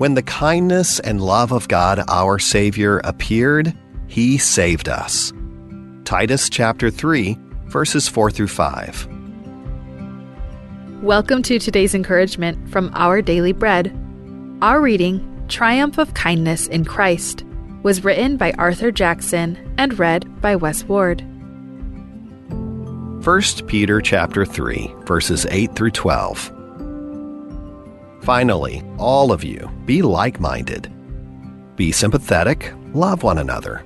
When the kindness and love of God our Savior appeared, He saved us. Titus chapter 3, verses 4 through 5. Welcome to today's encouragement from Our Daily Bread. Our reading, Triumph of Kindness in Christ, was written by Arthur Jackson and read by Wes Ward. 1 Peter chapter 3, verses 8 through 12. Finally, all of you, be like-minded. Be sympathetic, love one another.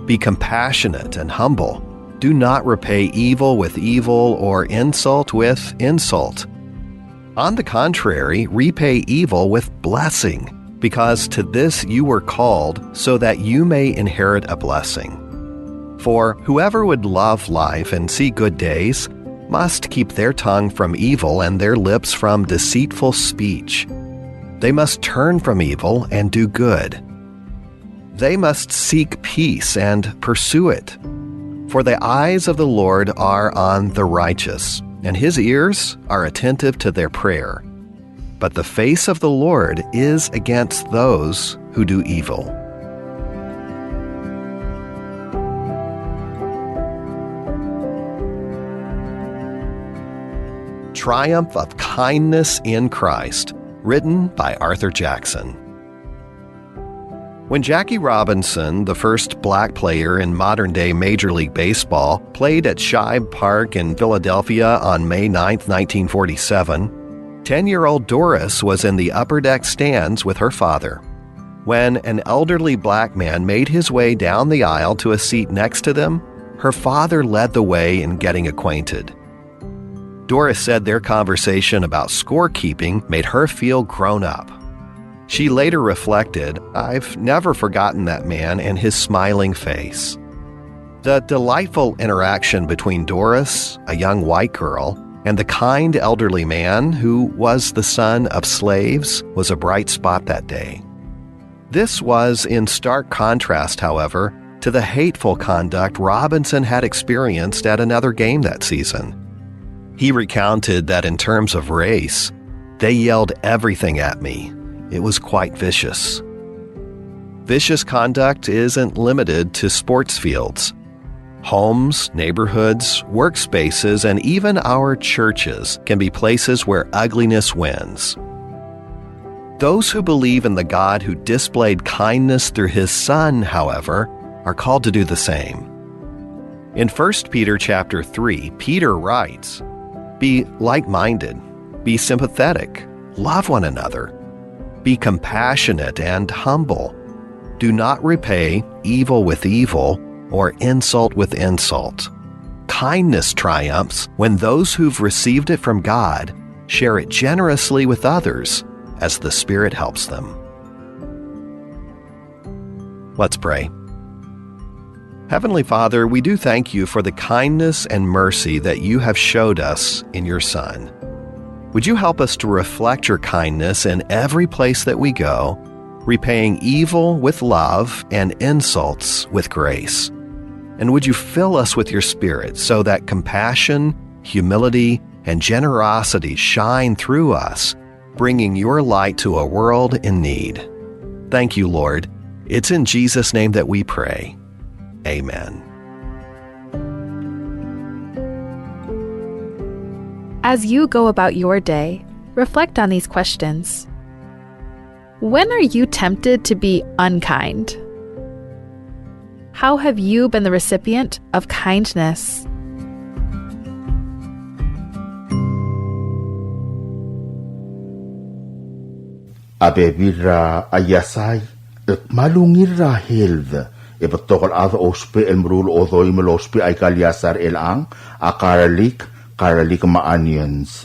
Be compassionate and humble. Do not repay evil with evil or insult with insult. On the contrary, repay evil with blessing, because to this you were called, so that you may inherit a blessing. For whoever would love life and see good days must keep their tongue from evil and their lips from deceitful speech. They must turn from evil and do good. They must seek peace and pursue it. For the eyes of the Lord are on the righteous, and His ears are attentive to their prayer. But the face of the Lord is against those who do evil. Triumph of Kindness in Christ, written by Arthur Jackson. When Jackie Robinson, the first black player in modern-day Major League Baseball, played at Shibe Park in Philadelphia on May 9, 1947, 10-year-old Doris was in the upper deck stands with her father. When an elderly black man made his way down the aisle to a seat next to them, her father led the way in getting acquainted. Doris said their conversation about scorekeeping made her feel grown up. She later reflected, "I've never forgotten that man and his smiling face." The delightful interaction between Doris, a young white girl, and the kind elderly man who was the son of slaves was a bright spot that day. This was in stark contrast, however, to the hateful conduct Robinson had experienced at another game that season. He recounted that in terms of race, they yelled everything at me. It was quite vicious. Vicious conduct isn't limited to sports fields. Homes, neighborhoods, workspaces, and even our churches can be places where ugliness wins. Those who believe in the God who displayed kindness through His Son, however, are called to do the same. In 1 Peter chapter 3, Peter writes, "Be like-minded, be sympathetic, love one another, be compassionate and humble. Do not repay evil with evil or insult with insult. Kindness triumphs when those who've received it from God share it generously with others as the Spirit helps them." Let's pray. Heavenly Father, we do thank You for the kindness and mercy that You have showed us in Your Son. Would You help us to reflect Your kindness in every place that we go, repaying evil with love and insults with grace? And would You fill us with Your Spirit so that compassion, humility, and generosity shine through us, bringing Your light to a world in need? Thank You, Lord. It's in Jesus' name that we pray. Amen. As you go about your day, reflect on these questions. When are you tempted to be unkind? How have you been the recipient of kindness? Abebira ayasay malungirra hilda ipatokal ata ospe el mrul odoy melospe ay kalyasar elang akaralik maanions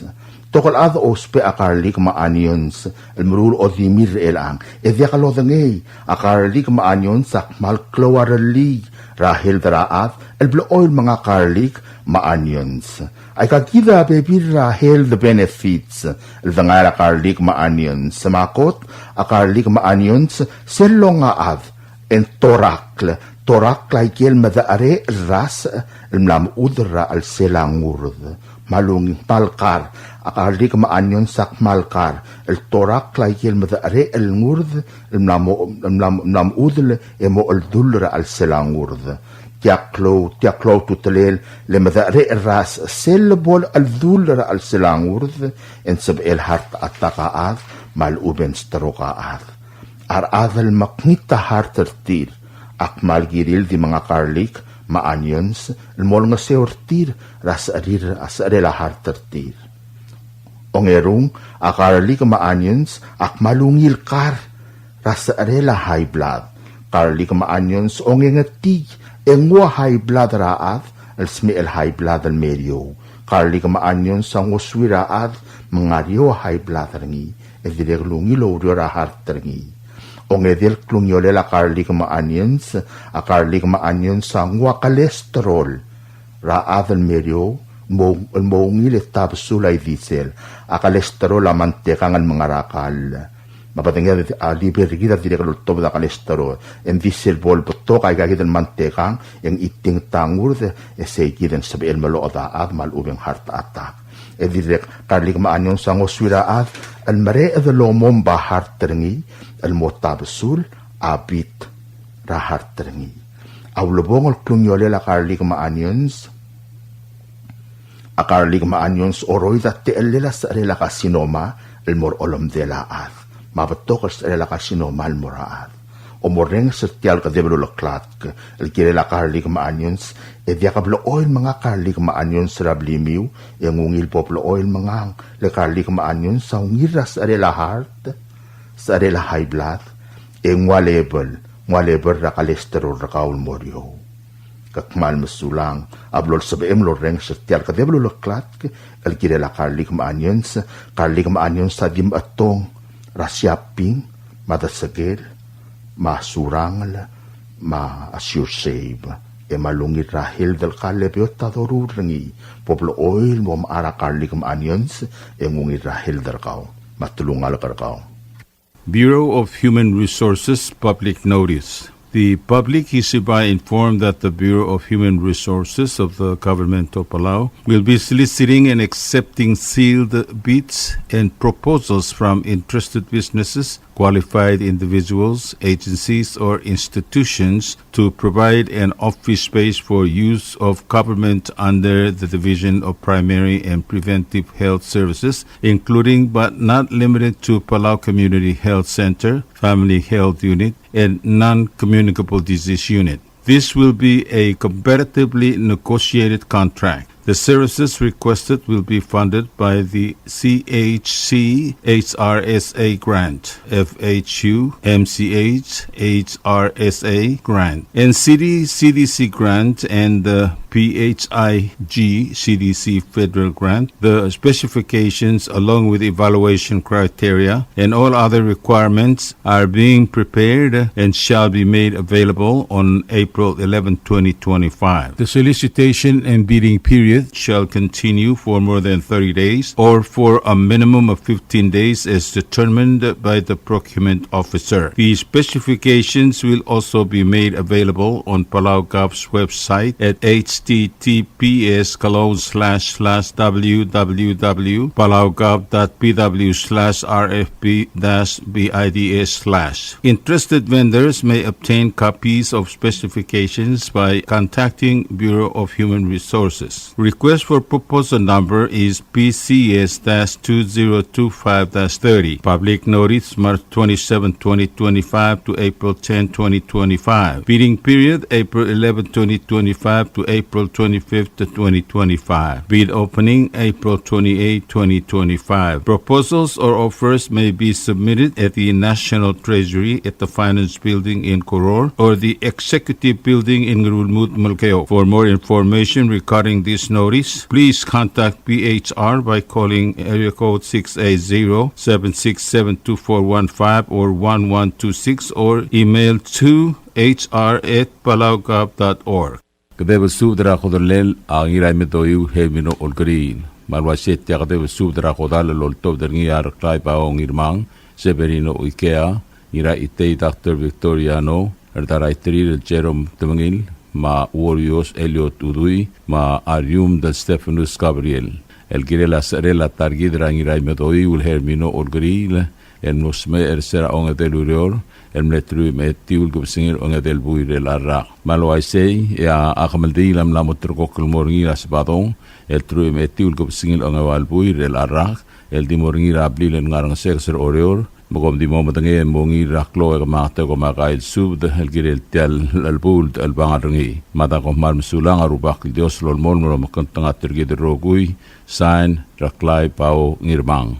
tokal ata ospe akaralik maanions el mrul odimir elang edya kalodangay akaralik maanions sakmal klowarali rahil daraat el bloil mga akarlik maanions ay kakida bebir rahil the benefits el dangar akarlik maanions samakot akarlik maanions selong aad en torakl torak laikel madaare ras mlam udra al selangurd malung malkar akarli kamaanyon sak malkar el torak laikel madaare el ngurd mlam udl emo el dulra al selangurd tiaklo tutelel le madaare ras selbol al dulra al selangurd en sab el hart atakaad mal uben starokaad ar adal maknita hartertir akmal giril di mga karlik, maanyons, mol nga seortir, ras arir as arela hartertir. Ongerung, akarlik maanyons, akmalungil kar, ras arela high blood. Karlik maanyons, ongengatig, engwa high blood raad, alsmi el high blood al medio. Karlik maanyons, ang uswi raad, mangaryo high blood rangi, edireglungilo ra harterangi. Ongedil klungyole la karlik maanyons, a karlik maanyons sa ngwa kolesterol, raadal medio, mongil tabsulay diesel, a kolesterol a mantekangan mga rakal. Mapatingin liber kita tidak lutob da kolesterol, en diesel bol beto kay gagitan mantekang, yang iting tangur, esegiden sabi el maloodaad, malubing heart attack. Direk karlik maanyons sa ngoswiraad, al mare edalomom bahar terengi, al-motabsul abit rahar terengi. Awlobong al-klunyole la karlik maanyons, a karlik maanyons oroy dat te elela sa arela kasinoma, al-mor olom de laad. Mabatok sa arela kasinoma al-moraad. Omoreng sertial ka deblo laklat, el-kire la karlik maanyons, dia kablo oil mga karlik maanyons sa rablimiw, yung ungil poplo oil mga le karlik maanyons sa ungiras arela heart, sa arela high blood, ngwa level ra kolesterol ra kaul moryo. Kakmal masulang, ablol sa beem loreng sertial ka deblo laklat, el-kire la karlik maanyons sa dim atong, rasyaping, madasagel, masurangal, ma-assure save, malungit rahil del kalebyo tadorurrangi, poplo oil mo maara karlik maanyons, ngungit rahil del kao, matulungal karkao. Bureau of Human Resources Public Notice. The public is hereby informed that the Bureau of Human Resources of the Government of Palau will be soliciting and accepting sealed bids and proposals from interested businesses, qualified individuals, agencies, or institutions to provide an office space for use of government under the Division of Primary and Preventive Health Services, including but not limited to Palau Community Health Center, Family Health Unit, and Non-Communicable Disease Unit. This will be a competitively negotiated contract. The services requested will be funded by the CHC HRSA grant, FHU MCH HRSA grant, NCD CDC grant, and the PHIG CDC federal grant. The specifications along with evaluation criteria and all other requirements are being prepared and shall be made available on April 11, 2025. The solicitation and bidding period shall continue for more than 30 days or for a minimum of 15 days as determined by the procurement officer. The specifications will also be made available on Palau Gov's website at https://www.palaugov.pw/rfp-bids/. Interested vendors may obtain copies of specifications by contacting Bureau of Human Resources. Request for proposal number is PCS-2025-30. Public notice March 27, 2025 to April 10, 2025. Bidding period April 11, 2025 to April 25, 2025. Bid opening April 28, 2025. Proposals or offers may be submitted at the National Treasury at the Finance Building in Koror or the Executive Building in Rulmut, Malkeo. For more information regarding this notice, please contact PHR by calling area code 680-767-2415 or 1126 or email to hr@palaugov.org. Kadeva subdra khodalel angirai metoyu hemino olgrin. Malwaset ya kadeva subdra khodal loltob derngiyar klai paong irmang severino ikea ira itei Dr. Victoriano Directory Jerome Tumangil, ma Warriors Elliot Udui, ma Arium del Stephanus Gabriel. El Girela Serela Targid Rangirai Metoi will Hermino Olgril, el Nusme Ersera Onga del Urior, el Metru Metiul Gubsingil Onga del Buirel Arra. Malo I say, ya Akamaldi Lam Lamotrokokul Morngira Spadon, el Tru Metiul Gubsingil Onga Valbuirel Arra, el Dimorngira Ablil Ngarang Sexer Orior, Mogom di mo matangi mongi raklo e kamata ko makail sub el girel tial albul al bangarangi mata ko mar msulang arubak dios lol mol mo makantang atirgi de rogui sign raklai pau ngirmang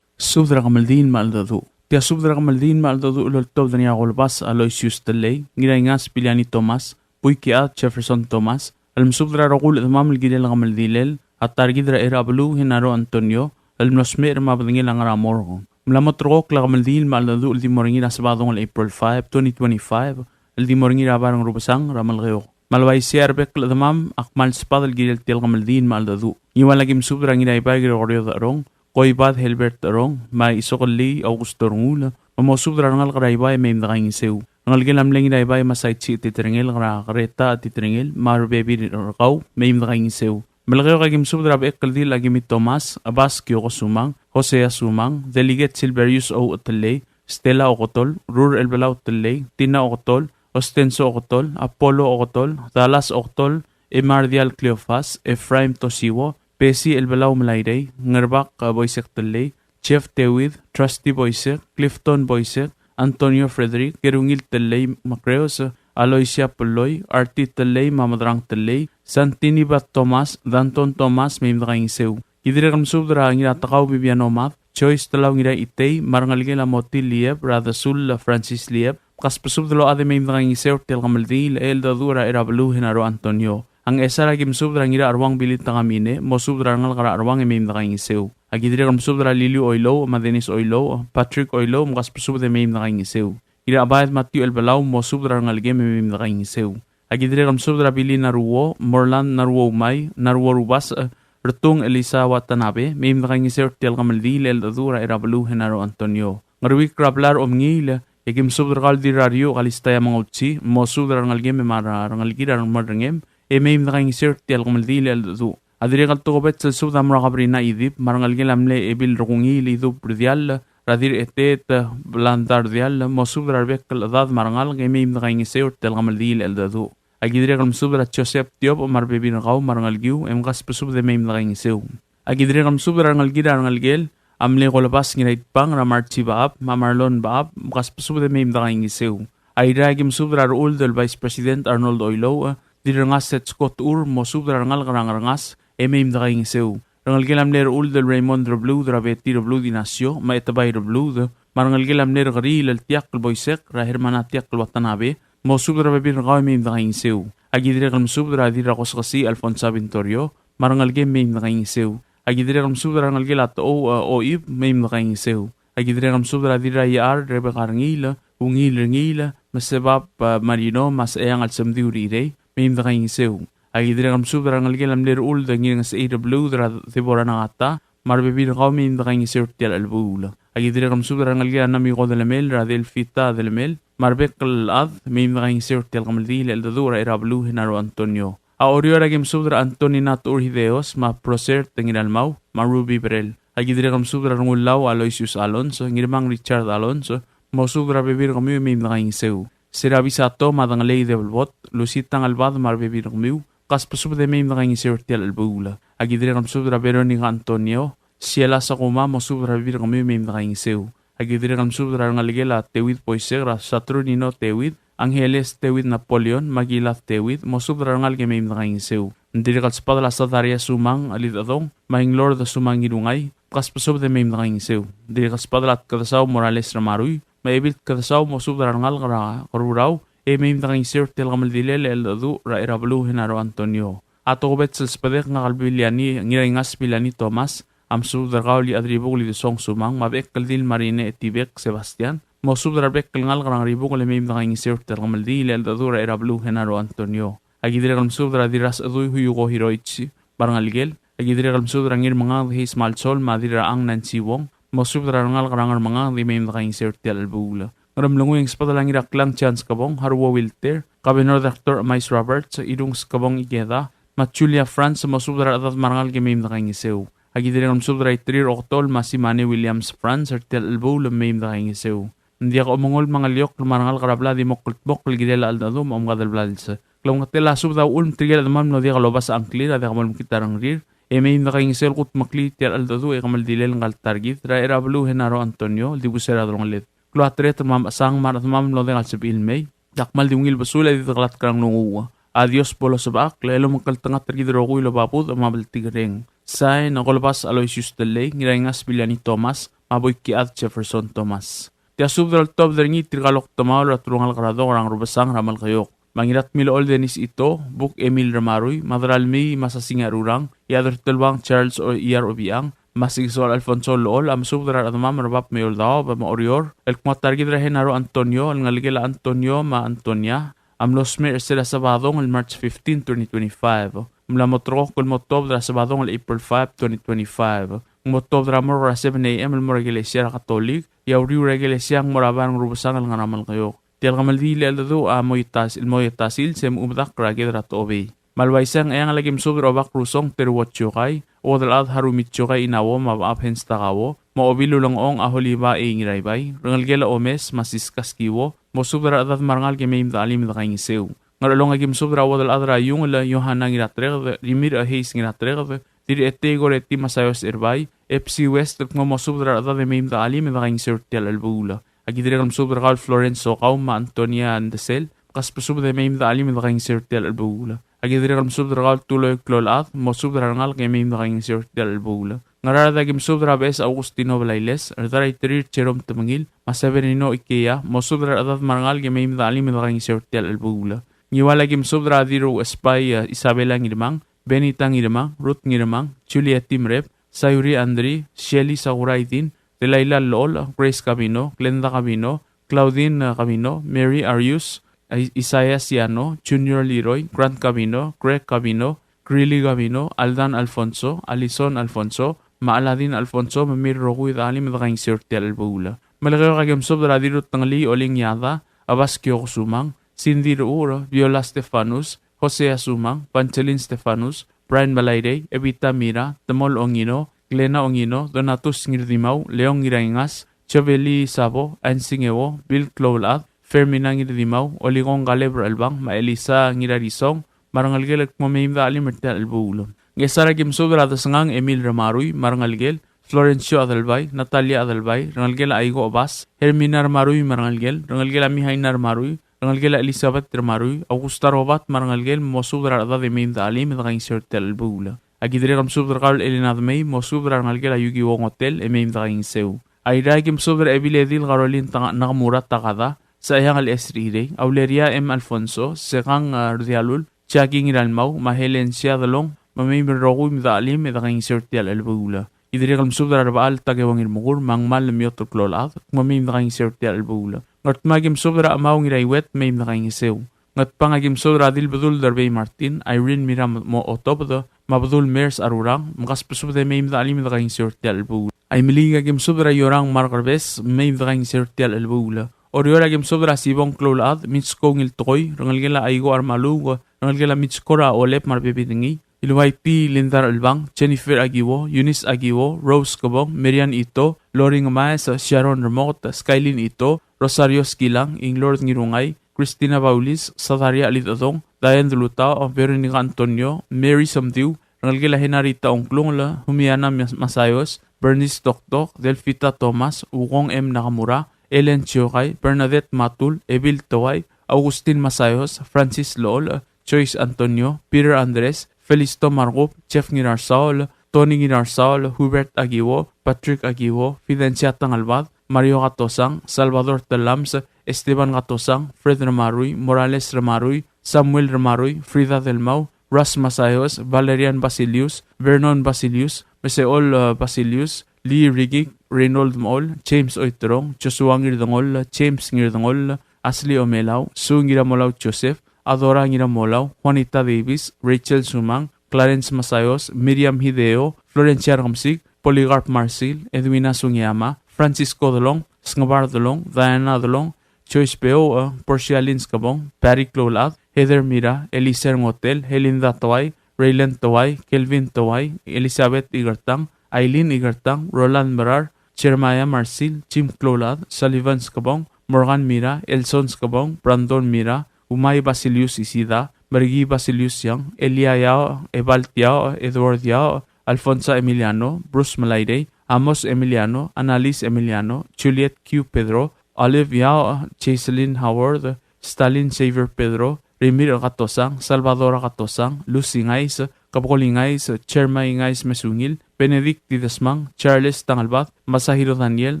subdra kamaldin maldadu tia subdra kamaldin maldadu lol top dania golbas Aloysius Telley ngirangas Piliani Thomas puikia Jefferson Thomas al subdra rogul imam el girel kamaldilel atargidra era blu hinaro Antonio al nosmer mabdangi langara morgo Mlamotrok la kamaldil maldadu ulti moringira sabadong al April 5, 2025 ulti moringira barang rubasang ramalgeo malwai serbek la damam akmal spad al girel tel kamaldil maldadu iwan lagi msubra ngira ibay Gregorio darong koibad Helbert darong mai isokali Augusto rungula mamosubra ngal qaraibay may mdakaing seu ngal gelam lengira ibay masaichi titrengel qara qareta titrengel mar baby raqaw may mdakaing seu Malagyo kagim subdra bekkaldil agimit Thomas, Abbas Kyoko Sumang, Josea Sumang, Delegate Silverius O. Oteley, Stella Ocotol, Rur Elbela Oteley, Tina Ocotol, Ostenso Ocotol, Apollo Ocotol, Dallas Ocotol, Emardial Cleofas, Ephraim Tosiwo, Pesi Elbela Umlairey, Ngerbak Boysek Teley, Jeff Tewid, Trusty Boysek, Clifton Boysek, Antonio Frederick, Gerungil Teley Macreos, Aloysia Puloy, Arti Teley, Mamadrang Teley, Santini Bat Thomas, Danton Thomas, Mimdrang Seu. Idrekam subdra ngira takaw Bibiano Math, Choice Talaw ngira Itay, Marangalgela Moti Lieb, Radhasul Francis Lieb, Kaspasubdalo ade Mimdrang Seu, Telgamaldil, El Dadura Erablu Hinaro Antonio. Ang esara gim subdra ngira arwang bilit tangamine, mo subdra ngal kara arwang Mimdrang Seu. Agidrekam subdra Lili Oilo, Madenis Oilo, Patrick Oilo, Kaspasubde Mimdrang Seu. Ira abayat Matthew Elbalaw mo subdra ngalge mimim nakaing seu. Agidrekam subdra Billy Naruwo, Morland Naruwo May, Naruwo Rubas, Rtung Elisa Watanabe, mimim nakaing seu tel kamaldil el dadura erabalu henaro Antonio. Ngarwik krablar omngil, yagim subdra kaldi radio kalistaya mangutsi, mo subdra ngalge memara ngalgira marangem, mimim nakaing seu tel kamaldil el dadu. Adrekal tokobet sel subdra mrakabrina idip, marangalge lamle ebil rungil idub rudial, Radir etet blandar dial mosubra bekal dad marangal gemim nagaing seur tel gamaldil el dadu. Agidre gam subra Joseph Diop mar bebin gaw marangal giu em gas pesub de mem nagaing seu. Agidre gam subra ngal gidar ngal gel amle golbas ngait pang ramarchi baap mamarlon baap gas pesub de mem nagaing seu. Aira gim subra ul del Vice President Arnold Oilo dirngas set Scott ur mosubra ngal garangas emem nagaing seu. Rangal gelam ner ul del Raymond Reblu drabeti Reblu dinasyo ma etabay Reblu marangal gelam ner gari el tiak boysek ra hermana tiak watanabe mo subra bebir gaw mim nagaing seu agidre gam subra dira kosqasi Alfonso Vintorio marangal gem mim nagaing seu agidre gam subra rangal gelat o ib mim nagaing seu agidre gam subra dira yar rebe garngila ngila masebab marino mas eyang al samdiuri re mim nagaing seu Agidre gam subra ngal gelam ler ul da ngiring sa AW dra tibora na ata marbebir qawmi ndrang sirtial albula agidre gam subra ngal gelam nami qod lemel ra del fita del mel marbek al ad mi ndrang sirtial qamdil el dura erablu hinaro Antonio a orio ra gem subra Antoni nat urhideos ma proser tengin almaw ma Ruby Brel agidre gam subra ngul law Aloysius Alonso ngirmang Richard Alonso mo subra bebir qami mi ndrang seu sirabisato madang ley de bot lusitang albad marbebir qami Kas pasub de mim nagaing sirtial albula. Agidre gam subra Veronica Antonio. Siela sa kuma mo subra vir kami mim nagaing seu. Agidre gam subra ngaligela Tewid Poisegra Saturnino Tewid. Angeles Tewid Napoleon Magila Tewid mo subra ngalge mim nagaing seu. Ndiri kal spadala sa Daria Sumang alidadong. Mahing Lord Sumang irungay. Kas pasub de mim nagaing seu. Ndiri kal spadala kadasaw Morales Ramaruy. Maibilt kadasaw mo subra ngal karuraw. Mim nagaing sirtial gamaldilel el dadu ra erablu hinaro Antonio. Ato kubet sa spadek nga kalbiliani ngirangas pilani Thomas am subdra li adribog li song sumang mabek kaldil marine etibek Sebastian mo subdra bek kalngal karang ribog li mim nagaing sirtial gamaldilel el dadu ra erablu hinaro Antonio. Agidre kalm subdra diras aduy huyugo hiroichi barangalgel agidre kalm subdra ngir mga his malsol madira ang nansiwong mo subdra ngal karangar mga li mim nagaing sirtial albula. Ngaramlungo yung spadalang iraklang chance kabong Harwa Wilter, Kabinor Dr. Mais Roberts, idung kabong igeda, Machulia France, masubra adat marangal game na kangisew. Agidiri ng subra 3 Octol, Masimane Williams France, Artel Elbow, lamame na kangisew. Hindi ako umungol mga liyok, marangal karabla, di mo kultbok, ligidela aldado, maamgadal bladsa. Klaw nga tela subda ulm trigel adamam no di kalobas sa angklir, ada kamal mkitarang rir. May na kangisel kut makli tiar aldado, kamal dilel ngal targit, ra erablu henaro Antonio, di busera dalong lit. Kloatre tamam asang marat tamam lo dengal sa ilmay. Dakmal diungil basula di taklat krang nunguwa. Adios polo sabak, lelo magkaltangat tergidro ko ilabapod amabal tigreng. Say nakolabas Aloysius Delay, ngirangas Biliani Thomas, maboy kiat Jefferson Thomas. Tia subdral top deringi trigalok tamaw at turungal karado karang rubasang ramal kayok. Mangirat milo ol denis ito, Buk Emil Ramaroy, madralmi masasinga rurang, iadar telwang Charles o Iyar Obiang, Masigsol Alfonso Lool, am subdrar at mamam rabap mayol daw, ba maorior, el kumatargid rahen naro Antonio, al ngaligila Antonio ma Antonia, am losmer sila Sabadong al March 15, 2025. Mula motro kul motob dra Sabadong al April 5, 2025. Motob dra mor 7 a.m. al mor iglesia katolik, yauriu iglesia ang moraban rubusang al ngaramal kayo. Tial kamaldili al dado ilmoyetasil sem umdak ragid ratobe. Malwaisang ayang alagim subro bak rusong terwatcho kay, o dalad harumitcho kay inawo mabapens takawo, maobilo lang ong aholiba e ngiraybay, rangalgela omes masiskas kiwo, mo subra adat marangal kemeim da alim da kaingisew. Ngaralong agim subra o dalad ra yung la yohana ngiratreg, rimir aheis ngiratreg, diri etegor eti masayos erbay, FC West mo subra adat meim da alim da kaingisew tial albula. Agidire subra kal Florence Sokaw ma Antonia Andesel, kas pasubra meim da alim da kaingisew tial albula. Agidiri kalm subdra kal tuloy klolat, mo subdra ngal kay may nakaing sirtel albula. Ngarada gim subdra bes Augustino Valailes, ardaray tirir cherom tamangil, masabenino ikea, mo subdra adat marangal kay may nakaing sirtel albula. Ngiwala gim subdra diro espay Isabela ngirmang, Benita ngirmang, Ruth ngirmang, Juliet Timrep, Sayuri Andri, Shelly Saguraitin, Delilah Lol, Grace Camino, Glenda Camino, Claudine Camino, Mary Arius, Isaiah Siano, Junior Leroy, Grant Camino, Greg Camino, Grilly Camino, Aldan Alfonso, Alison Alfonso, Maaladin Alfonso, Mamir Roguy Dalim Dakaing Sirte Albula. Malakayo kagam sobra dirut tangli oling yada, Abas Kiyoko Sumang, Cindy Ruuro, Viola Stefanus, Jose Asumang, Panchelin Stefanus, Brian Malayde, Evita Mira, Damol Ongino, Glena Ongino, Donatus Ngirdimaw, Leong Ngiraingas, Chaveli Sabo, Ansingewo, Bill Clolad, Fermin ang iridimaw, Oligong Galebro Albang, Maelisa ang irarisong, Marangalgel at mamimda alimertel albulo. Ngesara gim sobradas ngang Emil Ramaroy, Marangalgel, Florencio Adalbay, Natalia Adalbay, Rangalgel Aigo Abas, Hermina Ramaroy, Marangalgel, Rangalgel Mihain Ramaroy, Rangalgel Elizabeth Ramaroy, Augusta Robat, Marangalgel, Mosubra da de Mimda alim at ang sertel albulo. Agidire kam subra Carl Elinad May, Mosubra Rangalgel Ayugi Wong Hotel, Mimda ang sew. Ayra gim sobra Ebiledil Caroline Nakamurat Takada, sa iyang al-esrire, Auleria M. Alfonso, Sekang Rialul, Chaging Iralmaw, Mahelen Siadalong, Mamimir Rogu Mdalim, Edakang Sirtial Albula. Idiri kalm subra Rabaal, Tagawang Irmugur, Mangmal, Miotor Klolat, Mamim Dakang Sirtial Albula. Ngat magim subra Amawang Iraiwet, Maim Dakang Isew. Ngat pangagim subra Dilbadul Darbay Martin, Irene Miram Mo Otobdo, Mabadul Mers Arurang, Makaspasubda Maim Dalim Dakang Sirtial Albula. Ay miligagim subra Yorang Marcarbes, Maim Dakang Sirtial Albula. Oriora gem sobra sibong klolad, mitsko ngil toy, rangalgela aigo armalugo, rangalgela mitskora olep marbebitingi, iluway P. Lindar Albang, Jennifer Agiwo, Eunice Agiwo, Rose Kabong, Miriam Ito, Loring Maes, Sharon Remote, Skylin Ito, Rosario Skilang, Ing Lord Ngirungay, Christina Baulis, Sataria Alitadong, Diane Dulutao, Veronica Antonio, Mary Samdiw, rangalgela Henarita Ongklong, Humiana Masayos, Bernice Toktok, Delphita Thomas, Ukong M. Nakamura, Ellen Chiokay, Bernadette Matul, Evil Taway, Agustin Masayos, Francis Lol, Joyce Antonio, Peter Andres, Felisto Margop, Jeff Ngirarsaol, Tony Ngirarsaol, Hubert Agiwo, Patrick Agiwo, Fidencia Tangalbad, Mario Gatosang, Salvador Talams, Esteban Gatosang, Fred Ramaroy, Morales Ramaroy, Samuel Ramaroy, Frida Delmau, Russ Masayos, Valerian Basilius, Vernon Basilius, Meseol Basilius, Lee Rigig, Reynold Mol, James Oitrong, Joshua Ngirdangol, James Ngirdangol, Ashley Omelaw, Sue Ngiramolaw Joseph, Adora Ngiramolaw, Juanita Davis, Rachel Sumang, Clarence Masayos, Miriam Hideo, Florencia Ramsig, Polycarp Marcil, Edwina Sungyama, Francisco Dolong, Sngabar Dolong, Diana Dolong, Choice Peo, Porcialins Kabong, Patty Clolat, Heather Mira, Eliezer Ngotel, Helinda Taway, Raylan Taway, Kelvin Taway, Elizabeth Igartang, Eileen Igartang, Roland Marar, Jeremiah Marcil, Jim Clolat, Sullivan Skabong, Morgan Mira, Elson Skabong, Brandon Mira, Umay Basilius Isida, Marigi Basilius Yang, Elia Yao, Ebal Tiao, Edward Yao, Alfonso Emiliano, Bruce Malayde, Amos Emiliano, Annalise Emiliano, Juliet Q. Pedro, Olive Yao, Chaselyn Howard, Stalin Xavier Pedro, Remir Katosang, Salvador Katosang, Lucy Ngais, Kapokoli Ngais, Cherma Ngais Mesungil, Benedict Didesmang, Charles Tangalbat, Masahiro Daniel,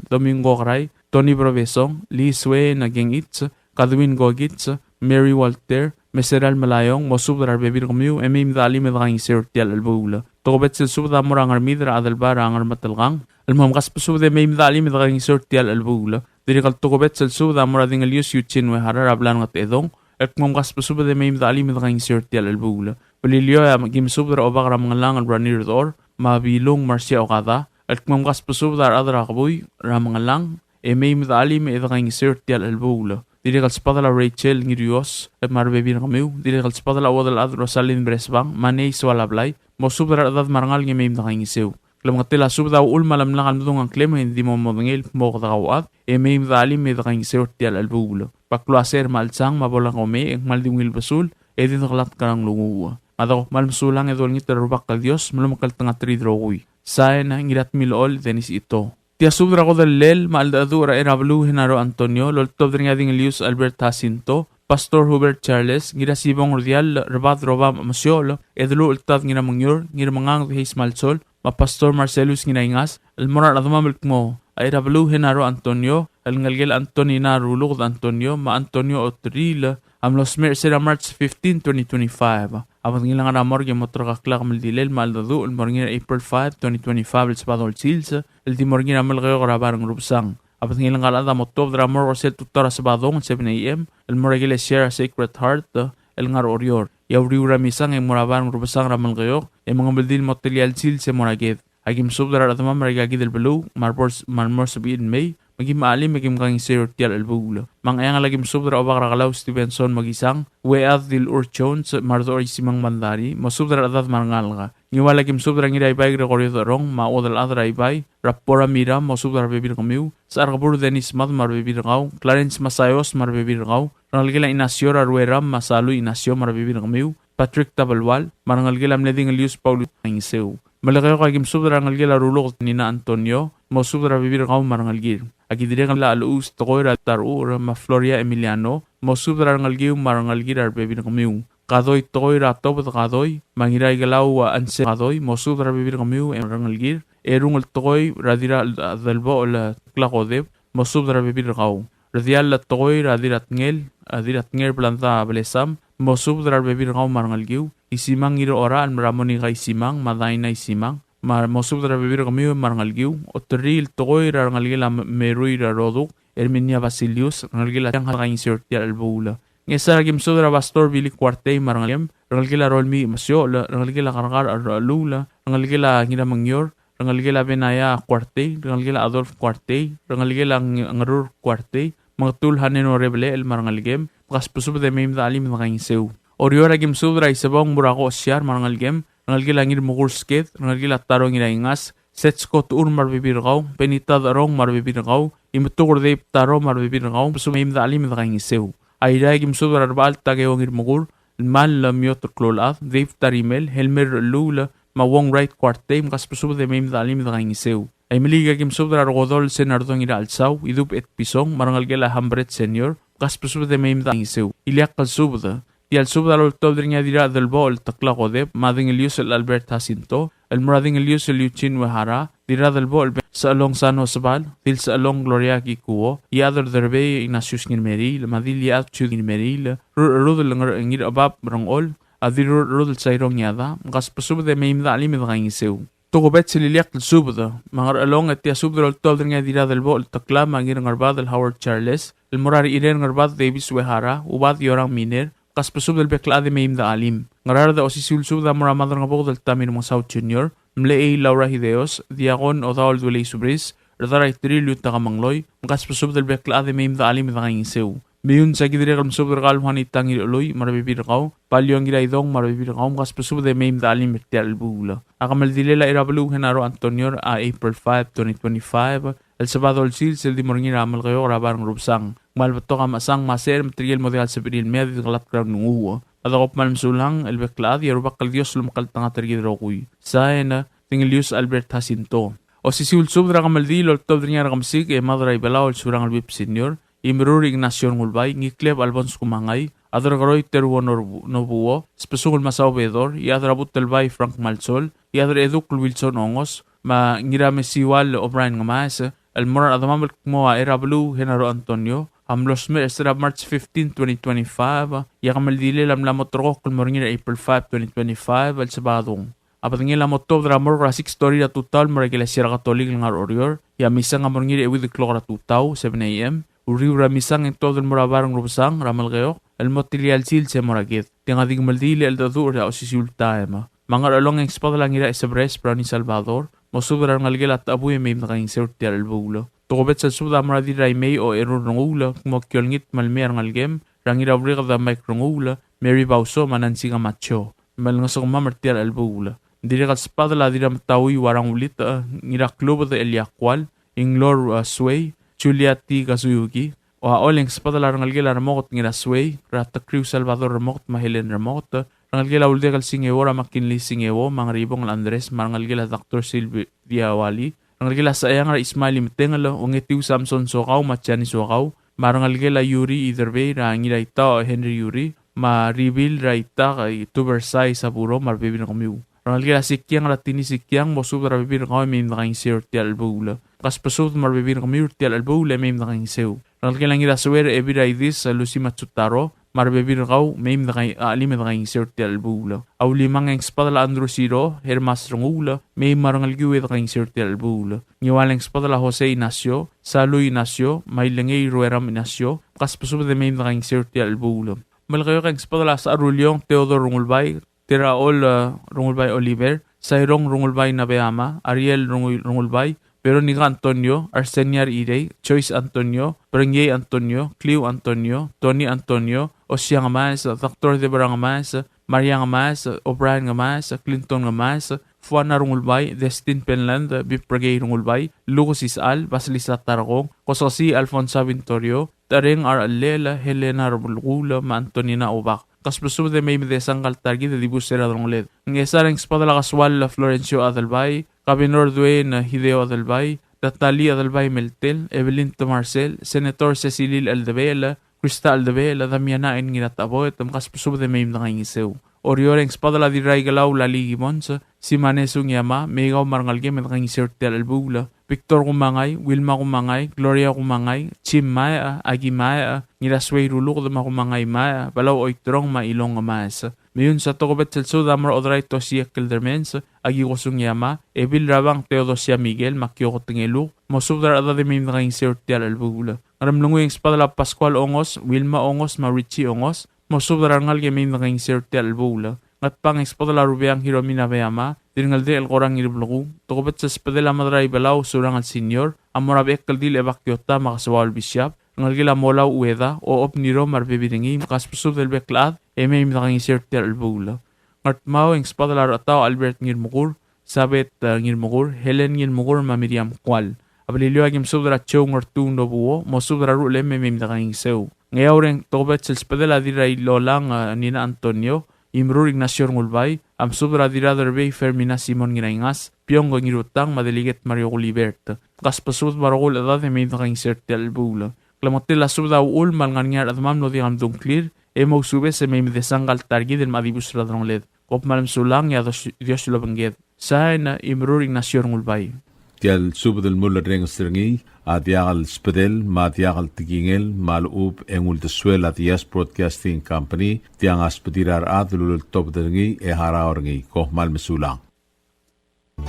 Domingo Gray, Tony Brovesong, Lee Sue Nagengitz, Kadwin Gogitz, Mary Walter, Meseral Malayong, Mosubrar Bebir Kumiu, Emim Dali Medang Sirtial Albula. Tokobet Silsuda Murang Armidra Adalbara Ang Armatalgang, Almamkas Pusude Mim Dali Medang Sirtial Albula. Dirikal Tokobet Silsuda Murading Alius Yuchin Wehara Rablan at Edong, at Mamkas Pusude Mim Dali Medang Sirtial Albula. Palilio Magim Subra Obara Mangalang and Ranir Dor, Mabilong Marcia Okada, at Mamkas Pusuda Adra Kabuy, Ramangalang, Emim Dali Medang Sirtial Albula. Dirikal Spadala Rachel Ngirios, at Marbebin Kamiu, Dirikal Spadala Wadal Ad Rosalin Bresbang, Manay Swalablay, Mosubra Adad Marangal Ngimim Nakangisew. Klamatila Subda Ulmalam Langamdung ang Clem, hindi mo mabangil, Mokatawad, Emim Dali Medakangisew Tial Albulo. Pakluaser Malsang, Mabolang Ome, ang Maldingwil Basul, Edin Kalat Karang Lunguwa. Madako malmsulang edol ngit rubak kal Dios, malumakal tanga tridrowi. Sayan na ngirat milol, denis ito. Tia subra ko dalel, maaldadura erablu Henaro Antonio, loltob rin ading Elius Albert Jacinto, Pastor Hubert Charles, ngira sibong Rudial, Rabat Roba Masiolo, edlu ultad ngira mangyur, ngira mangang His Malsol, Pastor Marcelus ngira ingas, almoran adumamilk mo, ay erablu Henaro Antonio, alngalgel Antoni na rulog Antonio, ma Antonio Otril, Amlos Mercera March 15, 2025. Apat ngilang aramor yung motor kaklak maldilel maaldadu, almorngina April 5, 2025, el sabado el sils, el timorngina malgayo karabarang rupsang. Apat ngilang kalada motob dramor orsel tutara sabadong 7 a.m., el moregile share Sacred Heart, el ngar orior. Yauriura misang yung morabarang rupsang ramalgayo, yung mga maldil motilyal sils yung moragid. Agim subdara at mga maragagid el belu, marmor sabihin may, maging maalim, maging kang sirtial albulo. Mangayang lagim subdra o bakrakalaw Stevenson magisang, wead dil urchon sa mardor isimang mandari, masubdra adat marangal ka. Ngiwa lagim subdra ngiraybay gregorio maodal adra ibay, rapora mira, masubdra bebir kamiw, sa arkabur Denis Mad marbebir kaw, Clarence Masayos marbebir kaw, rangalgila inasyor arweram masalo inasyo marbebir kamiw, Patrick Tabalwal, marangalgila mleding Elius Paulo ang isew. Malakayo kagim subdra rangalgila rulok nina Antonio, masubdra bebir kaw marangalgir. Agidire kan la alus tokoira tarur ma Floria Emiliano, masubdra rangalgiw marangalgir arbebir kamiw. Kadoy tokoira tobot kadoy, mangiray galaw anse kadoy, masubdra bebir kamiw rangalgir. Erung tokoy radira dalbo la klakodeb, masubdra bebir kaw. Radial la tokoy radirat ngel planta blesam, masubdra bebir kaw marangalgiw. Isimang iro ora al ramoni kay simang, maday na isimang. Masubdra bebir kami marangalgiw. Otril tokoy rangalgila meruy rodok, Erminia Basilius, rangalgila yang hakain sirtial albula. Ngesa ragim sudra Pastor Billy Cuarte marangalim, rangalgila rolmi masyo, rangalgila karkar alula, rangalgila ngira mangyor, rangalgila Benaya Cuarte, rangalgila Adolf Cuarte, rangalgila ngarur Cuarte, mga tulhanin o rebele el marangalgem, kaspusub de mim da alim nakain sew. Orior ragim sudra isabong murako osyar marangalgem, rangalgila ngir mugursket, rangalgila tarong ina ingas, setsko tuur marbibirgaw, penita darong marbibirgaw, imutukur de taro marbibirgaw, sumim da alim da kain sew. Ayra gim sudra arbal tagayo ngir mugur, mal la miotor klolat, Dave tarimel, Helmer lula, mawong right kwarte, mkaspusub de mim da alim da kain sew. Ay maliga gim sudra rodol senardong ina alsaw, idup et pisong, marangalgila hambret senior, mkaspusub de mim da kain sew. Iliak kalsubda, y al subdal ultob dringa dira del bol takla kodeb mading Elius el Albert Jacinto el murading Elius el Yuchin Wehara dira del bol sa along San Osbal dil sa along Gloria Kikuo y ador derbe Ignatius Ngirmeril madil ya chu Ngirmeril rudel ngir abab rongol adir rudel sayrong yada ngas pasub de meimda alim dang iseu togobet sililiak subda mangar along at ya subdal ultob dringa dira del bol takla mangir ngarbad el Howard Charles el murari iren ngarbad Davis Wehara ubad yorang miner kaspasub del bekla de meim da alim. Ngarar da osisulsub da maramadar nga bok del tamin mga South Junior, mleey Laura Hideos, Diagon Odaol Duley Subris, radaray trilyo takamangloy, makas pasub del bekla ade meim da alim da kaing seu. Biyun sa gidire kalm sub rekal hani tangi loy marabibir kau, palyo ang gilay dong marabibir kau, makas pasub de meim da alim tial bula. Akamal dilela irabalu henaro Antonio a April 5, 2025, el sabado el sil sel di morngira amal kayo rabarang rupsang. Malbato ka masang maser material model sa pinil med galat kram nunguwa. Adakop malm sulang el bekla ade rubak kal Dios lumakal tanga tergidro kuy. Saena Tingilius Albert Jacinto. O si siul subra kamaldi lol tob drinya rakamsik e madray balao el surang albip senior. Imrur Ignacio Ngulbay, Ngikleb Albons Kumangay, Adar Garoy Terwo Nobuo, Spesungul Masao Bedor, Yadrabut Telbay Frank Malsol, Yadra Eduk Wilson Ongos, Ma Ngirame Siwal O'Brien Ngamas, El Moran Adamamal Kmoa Erablu Henaro Antonio, Amlosme Estra March 15, 2025, Yakamaldile Lamlamotro Kulmornir April 5, 2025, El Sabadong. Apatingin la motob dramor rasik story da tutal maregila sira katolik ngar orior, ya misang amorngir ewi de klokra tutau 7 AM, uriu ramisang en todo el morabarang rubsang ramal geo, el motilial sil se moragit. Tinga dig maldili el dadur da osisulta ema. Mangar along ang spada lang ira isabres prani Salvador, mosubra ngalgela tabu e mem naging sertial el bulo. Tokobet sa suda maradi raimei o erur ngula, mo kyolngit malmer ngalgem, rangira briga da microngula, Mary Bauso manansinga macho. Malngasong mamartial el bulo. Diri kat spada la dira matawi warang ulit ngira klubo de Eliakwal, Inglor Sway, Juliati Kazuyuki, o haoleng spada la rangalgela ramokot ngira Sway, Rata Crew Salvador ramokot mahelen ramokot, rangalgela uldegal singewo ramakinli singewo, mangribong Andres, marangalgela Dr. Silvia Wali, rangalgela sa ayang ra Ismaili Mitengalo, ungetiu Samson Sokaw, Machani Sokaw, marangalgela Yuri Iderbe, rangira ita Henry Yuri, ma reveal ra ita kay Tubersay Saburo, marbibin na kumiw. Rangalgela sikyang ratini sikyang mosub rabibir kami mim nakaing sir ti albula. Kas pasud marbibir kami ti albula mim nakaing seu. Rangalgela ngira suwer ebira idis Lucy Matsutaro marbibir kau mim nakaing alim nakaing sir ti albula. Aw limang ang spadala Andrew Siro Hermas Rangula mim marangalgiwe nakaing sir ti albula. Ngiwaleng spadala Jose Ignacio, Salu Ignacio, Mailengay Rueram Ignacio, kas pasud de mim nakaing sir ti albula. Malakayo kang spadala sa Arulyong Teodoro Rungulbay, Tiraol Rungulbay Oliver, Sairong Rungulbay Nabeama, Ariel Rungulbay, Veronica Antonio, Arseniar Irey, Choice Antonio, Berengye Antonio, Clio Antonio, Tony Antonio, Osia Ngamas, Dr. Deborah Ngamas, Maria Ngamas, O'Brien Ngamas, Clinton Ngamas, Fuana Rungulbay, Destin Penland, Bipragay Rungulbay, Lucas Isal, Basilisa Taragong, Kososi Alfonso Vintorio, Tareng R. Alela, Helena Rungula, Antonina Obak. Kaspuso de may medesang kaltargi de dibusera dronglet. Ngesareng spada la kaswal la Florencio Adalbay, Cabinor Duen Hideo Adalbay, Natali Adalbay Meltel, Evelyn Marcel, Senator Cecilil Aldebela, Crista Aldebela, Damiana en Ginatabo, et kaspuso de may nangangiseu. Orioreng spada la diray galaw la ligimons, si Manesung Yama, Megaw Marangalge Mengangisir tel albula, Victor Kumangay, Wilma Kumangay, Gloria Kumangay, Chim Maya, Agi Maya, Nirasway Ruluk de Makumangay Maya, Balaw Oitrong Mailong Mas. Mayun sa tokobet selso damar odray Tosia Kildermens, Agi Kosung Yama, Ebil Rabang Teodosia Miguel, Makyoko Tingeluk, Mosubdar ada de Mim Nangisir tel albula. Aramlunguing spada la Pascual Ongos, Wilma Ongos, Marichi Ongos, Mosubdarangal Gemim Nangisir tel albula. At pang espada la rubiang Hiromina Veyama, Diringalde el Gorang Irblogu, Tokobet sa espadela Madray Balaw, Surang al Senior, Amorab Ekaldil Evakyota, Makasawal Bishop, Ngalgila Molaw Ueda, o Opniro Marbibiringi, Makaspusub del Beklad, Emem Nangisir tel albula. Ngartmao ang espada la Rataw Albert Ngirmugur, Sabet Ngirmugur, Helen Ngirmugur Mamiriam Kwal. Abalilyo agim subdra Chow Ngartung Nobuo, Mosubdra Rule Memem Nangiseu. Ngayawreng Tokobet sa espadela Diray Lolang Nina Antonio, Imrur Ignacio Ngulbay, am subra diraderbey Fermina Simon Ngiraingas, Piongo Ngirutang, Madeliget Mario Olivert. Kaspasud marogul edad de meid nakaing serte albula. Klamotel la subda ul malnganiar admam no digam dunklir, emo sube se meim desangal targi del madibus ladrongled. Kop malam sulang ya Dios lo benged. Saena Imrur Ignacio Ngulbay. Tial sub del mulla reng strengi, adiagal spedel, ma adiagal tigingel, mal up engul de suela dias broadcasting company, tiang aspedirar adulul top dengi e haraorngi, koh mal mesulang.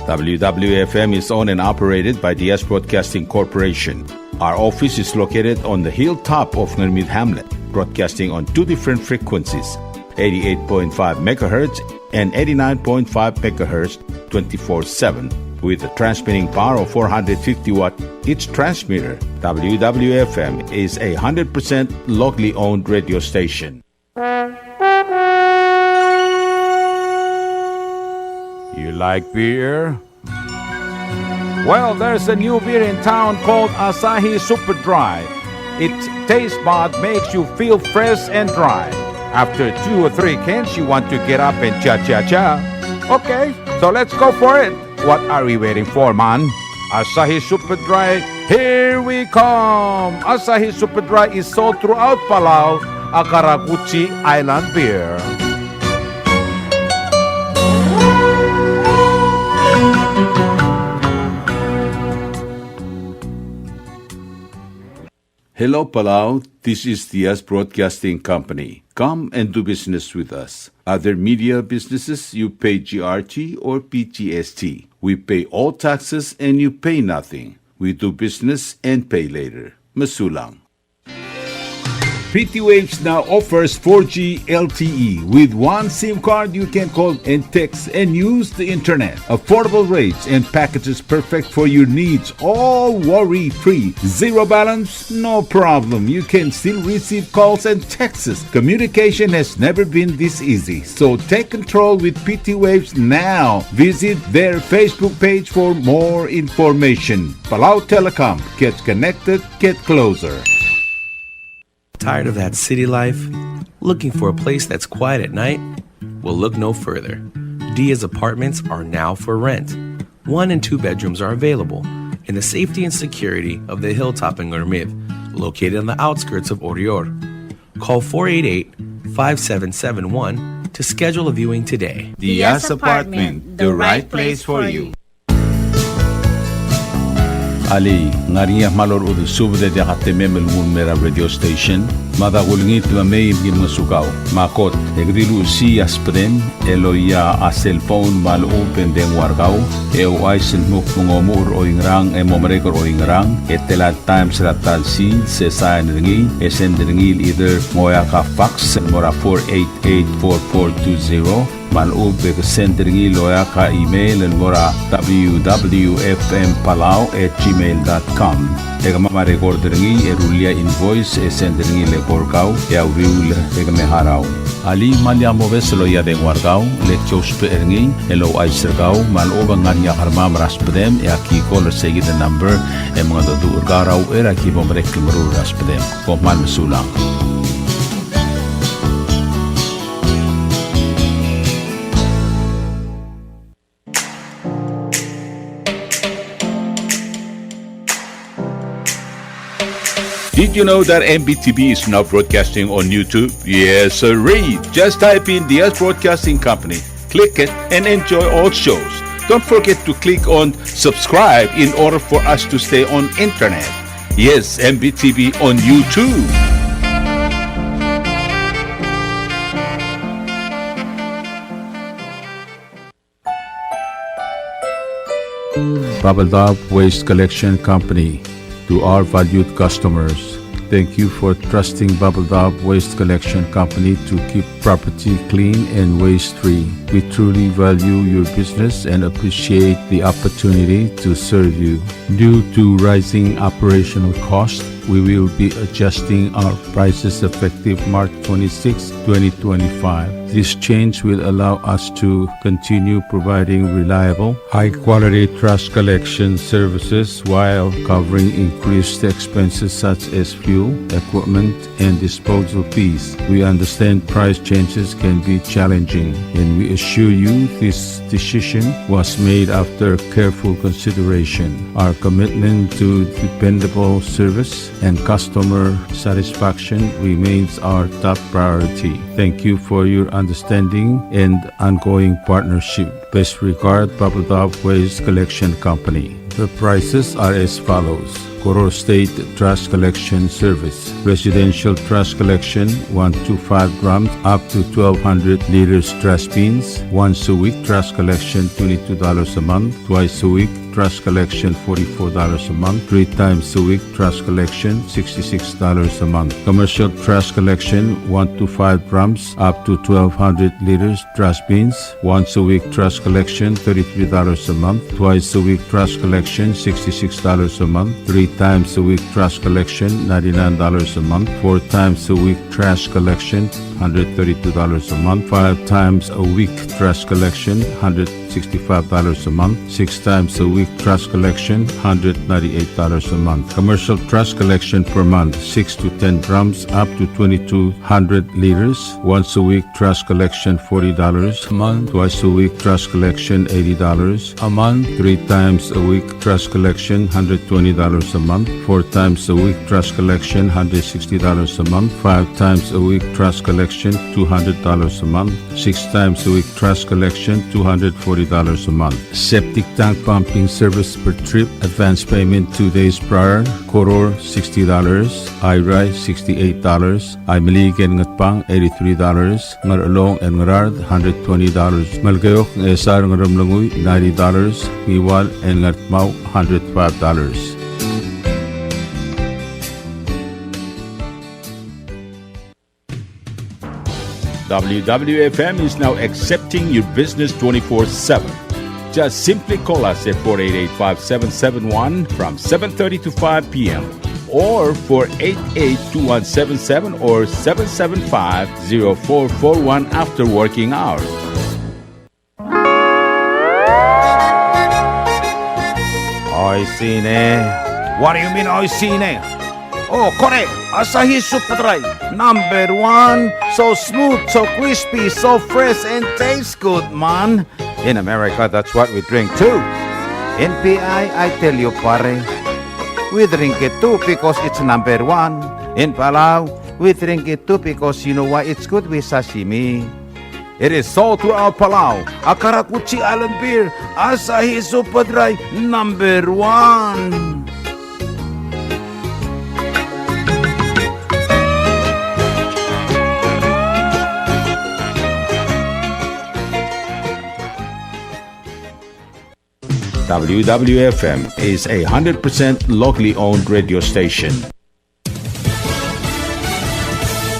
WWFM is owned and operated by DS Broadcasting Corporation. Our office is located on the hilltop of Ngermid Hamlet, broadcasting on two different frequencies, 88.5 MHz and 89.5 MHz 24/7. With a transmitting power of 450 watt, each transmitter, WWFM is a 100% locally owned radio station. You like beer? Well, there's a new beer in town called Asahi Super Dry. Its taste bud makes you feel fresh and dry. After 2 or 3 cans, you want to get up and cha-cha-cha. Okay, so let's go for it. What are we waiting for, man? Asahi Super Dry, here we come! Asahi Super Dry is sold throughout Palau, a Karaguchi Island beer. Hello, Palau. This is Diaz Broadcasting Company. Come and do business with us. Other media businesses, you pay GRT or PGST. We pay all taxes and you pay nothing. We do business and pay later. Masulang. Pretty Waves now offers 4G LTE. With one SIM card, you can call and text and use the internet. Affordable rates and packages perfect for your needs. All worry-free. Zero balance? No problem. You can still receive calls and texts. Communication has never been this easy. So take control with PT Waves now. Visit their Facebook page for more information. Palau Telecom. Get connected, get closer. Tired of that city life? Looking for a place that's quiet at night? Well, look no further. Diaz apartments are now for rent. 1 and 2 bedrooms are available in the safety and security of the Hilltop in Gurmid, located on the outskirts of Orior. Call 488-5771 to schedule a viewing today. Diaz Apartment, the right place for you. Ali, ngariya malor udu subde de hatte memel mun mera radio station. Mada gulngit ma may gin masukaw. Makot, egdilu si aspren, eloya a cellphone mal open den wargaw. Eo aisen muk mungomur o ingrang e momrekor o ingrang. Etelat times ratal si se sain ringi. Esen ringil either moya ka fax mora 488-4420. Malub be send ringi loya ka email en mora www.fmpalau@gmail.com. Ega mama record ringi erulia invoice e send ringi le porkau e auriul ega me harau. Ali malia moves loya de wargau le chospe ringi elo aisergau maloba ngania harmam raspedem e aki call segi the number e mga do urgarau era ki bomrek kimru raspedem ko mal mesulang. Did you know that MBTV is now broadcasting on YouTube? Yes, sirree. Just type in Diaz Broadcasting Company, click it, and enjoy all shows. Don't forget to click on subscribe in order for us to stay on internet. Yes, MBTV on YouTube. Bubble Dog Waste Collection Company. To our valued customers, thank you for trusting Bubble Dog Waste Collection Company to keep property clean and waste-free. We truly value your business and appreciate the opportunity to serve you. Due to rising operational costs, we will be adjusting our prices effective March 26, 2025. This change will allow us to continue providing reliable, high-quality trash collection services while covering increased expenses such as fuel, equipment, and disposal fees. We understand price changes can be challenging, and we assure you this decision was made after careful consideration. Our commitment to dependable service and customer satisfaction remains our top priority. Thank you for your understanding and ongoing partnership. Best regard, Bubble Dog Waste Collection Company. The prices are as follows. Koror State Trash Collection Service. Residential trash collection, 1 to 5 drums, up to 1,200 liters trash bins. Once a week, trash collection, $22 a month. Twice a week, trash collection, $44 a month. 3 times a week, trash collection, $66 a month. Commercial trash collection, 1 to 5 drums, up to 1,200 liters trash bins. Once a week, trash collection, $33 a month. Twice a week, trash collection, $66 a month. 3 times a week, trash collection, $99 a month. 4 times a week, trash collection, $132 a month. 5 times a week, trash collection, $165 a month. 6 times a week, trash collection, $198 a month. Commercial trash collection per month, 6 to 10 drums, up to 2,200 liters. Once a week, trash collection, $40 a month. Twice a week, trash collection, $80 a month. 3 times a week, trash collection, $120 a month. 4 times a week, trash collection, $160 a month. 5 times a week, trash collection, $200 a month. 6 times a week, trash collection, $240 a month. Septic tank pumping service per trip, advance payment 2 days prior. Koror, $60. IRI, $68. Imelig and Ngatpang, $83. Ngaralong and Ngarard, $120. Malgayok and Esar Ngaramlanguy, $90. Iwal and Ngatmau, $105. WWFM is now accepting your business 24/7. Just simply call us at 488-5771 from 7:30 to 5 p.m. or 488-2177 or 775-0441 after working hours. Oisine. What do you mean, Oisine? Oh, correct. Asahi Super Dry. Number 1. So smooth, so crispy, so fresh, and tastes good, man. In America, that's what we drink too. In PI, I tell you, pare, we drink it too because it's number 1. In Palau, we drink it too because you know why it's good with sashimi. It is sold throughout Palau. Akarakuchi Island beer, Asahi Super Dry, number 1. WWFM is a 100% locally owned radio station.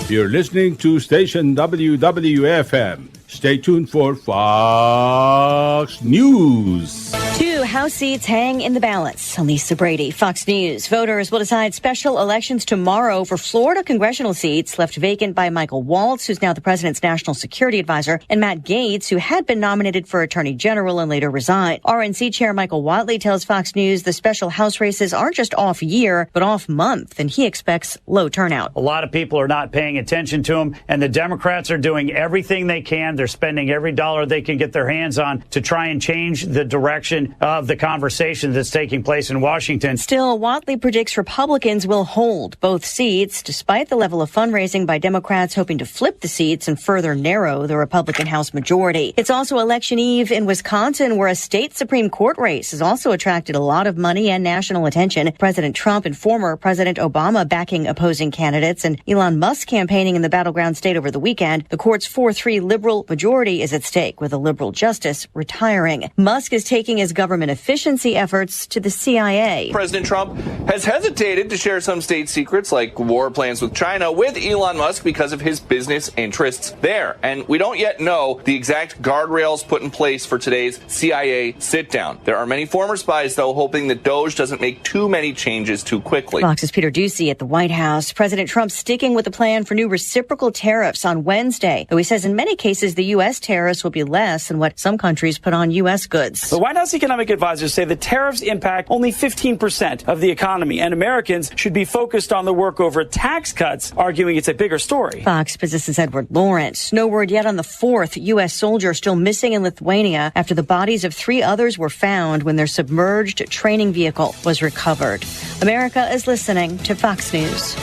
You're listening to station WWFM. Stay tuned for Fox News. 2 House seats hang in the balance. Lisa Brady, Fox News. Voters will decide special elections tomorrow for Florida congressional seats left vacant by Michael Waltz, who's now the president's national security advisor, and Matt Gaetz, who had been nominated for attorney general and later resigned. RNC chair Michael Whatley tells Fox News the special House races aren't just off year, but off month, and he expects low turnout. A lot of people are not paying attention to him, and the Democrats are doing everything they can. They're spending every dollar they can get their hands on to try and change the direction of the conversation that's taking place in Washington. Still, Whatley predicts Republicans will hold both seats, despite the level of fundraising by Democrats hoping to flip the seats and further narrow the Republican House majority. It's also election eve in Wisconsin, where a state Supreme Court race has also attracted a lot of money and national attention. President Trump and former President Obama backing opposing candidates, and Elon Musk campaigning in the battleground state over the weekend. The court's 4-3 liberal majority is at stake, with a liberal justice retiring. Musk is taking his government efficiency efforts to the CIA. President Trump has hesitated to share some state secrets like war plans with China with Elon Musk because of his business interests there. And we don't yet know the exact guardrails put in place for today's CIA sit-down. There are many former spies, though, hoping that DOJ doesn't make too many changes too quickly. Fox's Peter Doocy at the White House. President Trump sticking with the plan for new reciprocal tariffs on Wednesday, though he says in many cases the U.S. tariffs will be less than what some countries put on U.S. goods. The White House economic advisors say the tariffs impact only 15% of the economy, and Americans should be focused on the work over tax cuts, arguing it's a bigger story. Fox physicist Edward Lawrence. No word yet on the 4th U.S. soldier still missing in Lithuania after the bodies of 3 others were found when their submerged training vehicle was recovered. America is listening to Fox News.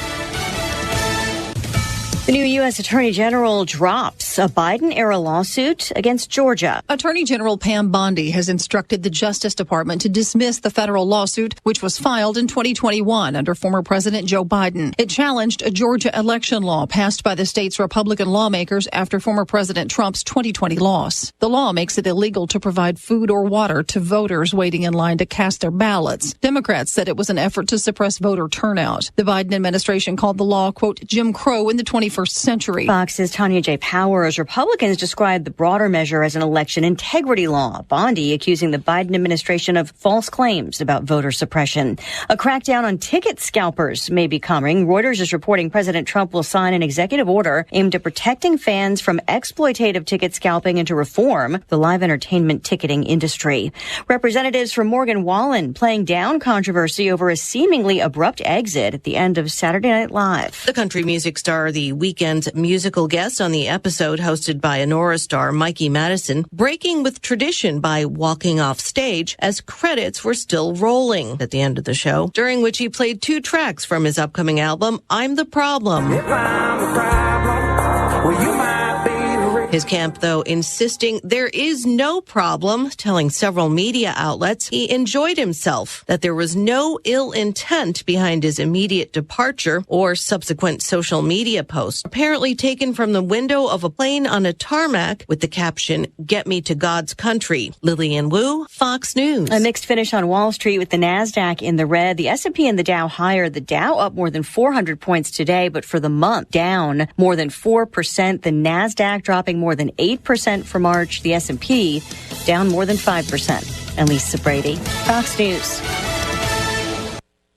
The new U.S. Attorney General drops a Biden-era lawsuit against Georgia. Attorney General Pam Bondi has instructed the Justice Department to dismiss the federal lawsuit, which was filed in 2021 under former President Joe Biden. It challenged a Georgia election law passed by the state's Republican lawmakers after former President Trump's 2020 loss. The law makes it illegal to provide food or water to voters waiting in line to cast their ballots. Democrats said it was an effort to suppress voter turnout. The Biden administration called the law, quote, Jim Crow in the 21st century. Fox's Tanya J. Powers. Republicans described the broader measure as an election integrity law. Bondi accusing the Biden administration of false claims about voter suppression. A crackdown on ticket scalpers may be coming. Reuters is reporting President Trump will sign an executive order aimed at protecting fans from exploitative ticket scalping and to reform the live entertainment ticketing industry. Representatives from Morgan Wallen playing down controversy over a seemingly abrupt exit at the end of Saturday Night Live. The country music star, the weekend's musical guest on the episode hosted by Honora star Mikey Madison, breaking with tradition by walking off stage as credits were still rolling at the end of the show, during which he played 2 tracks from his upcoming album, I'm the Problem. If I'm the problem, well, you might be the His camp, though, insisting there is no problem, telling several media outlets he enjoyed himself, that there was no ill intent behind his immediate departure or subsequent social media posts, apparently taken from the window of a plane on a tarmac with the caption, "Get me to God's country." Lillian Wu, Fox News. A mixed finish on Wall Street with the NASDAQ in the red. The S&P and the Dow higher. The Dow up more than 400 points today, but for the month down more than 4%. The NASDAQ dropping more than 8% for March. The S&P down more than 5%. And Lisa Brady, Fox News.